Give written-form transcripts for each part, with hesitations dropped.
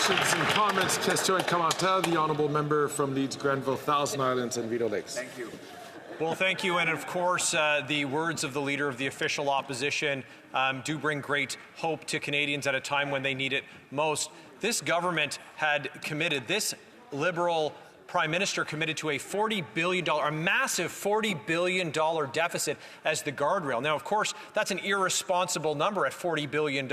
questions and comments. Question commentaire. The honourable member from Leeds, Grenville, Thousand Islands and Rideau Lakes. Thank you. Well, thank you. And of course, the words of the Leader of the Official Opposition do bring great hope to Canadians at a time when they need it most. This government had committed, this Liberal Prime Minister committed to a $40 billion, a massive $40 billion deficit as the guardrail. Now, of course, that's an irresponsible number at $40 billion,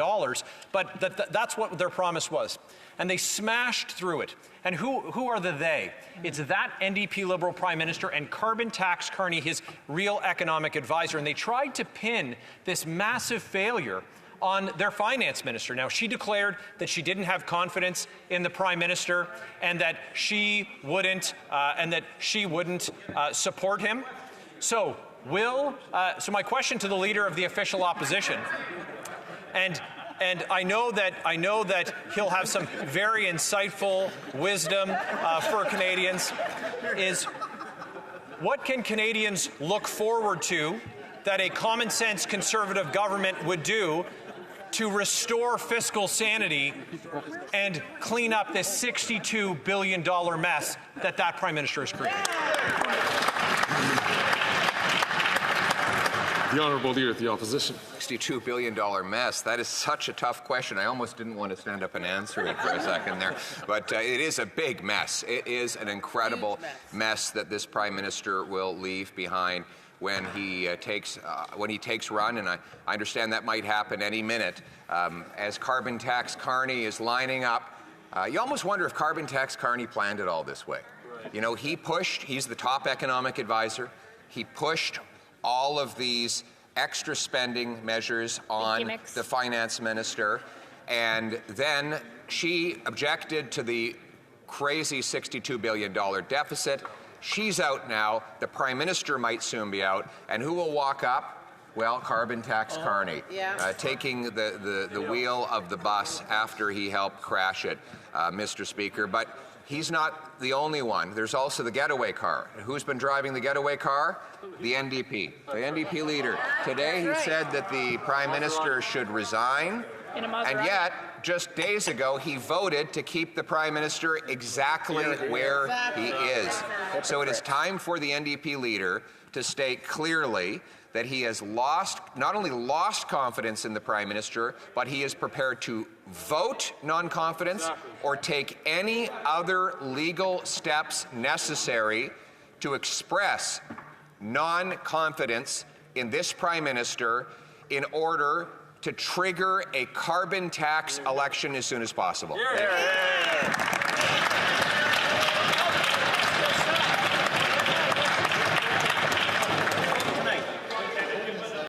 but that's what their promise was. And they smashed through it. And who are the they? It's that NDP Liberal Prime Minister and carbon tax Carney, his real economic advisor. And they tried to pin this massive failure on their finance minister. Now, she declared that she didn't have confidence in the Prime Minister and that she wouldn't support him. So my question to the Leader of the Official Opposition, and I know that he'll have some very insightful wisdom for Canadians, is what can Canadians look forward to that a common-sense Conservative government would do to restore fiscal sanity and clean up this $62 billion mess that Prime Minister has created? The Honourable Leader of the Opposition. $62 billion mess. That is such a tough question. I almost didn't want to stand up and answer it for a second there. But it is a big mess. It is an incredible mess that this Prime Minister will leave behind when he takes run, and I understand that might happen any minute. As carbon tax Carney is lining up, you almost wonder if carbon tax Carney planned it all this way. Right. You know, he's the top economic advisor. He pushed all of these extra spending measures on the finance minister, and then she objected to the crazy $62 billion deficit. She's out now. The Prime Minister might soon be out. And who will walk up? Well, carbon tax Carney, taking the wheel of the bus after he helped crash it, Mr. Speaker. But he's not the only one. There's also the getaway car. Who's been driving the getaway car? The NDP. The NDP leader. Today he said that the Prime Minister should resign. And yet, just days ago, he voted to keep the Prime Minister exactly where he is. So it is time for the NDP leader to state clearly that he has not only lost confidence in the Prime Minister, but he is prepared to vote non-confidence or take any other legal steps necessary to express non-confidence in this Prime Minister in order to trigger a carbon tax election as soon as possible. Yeah.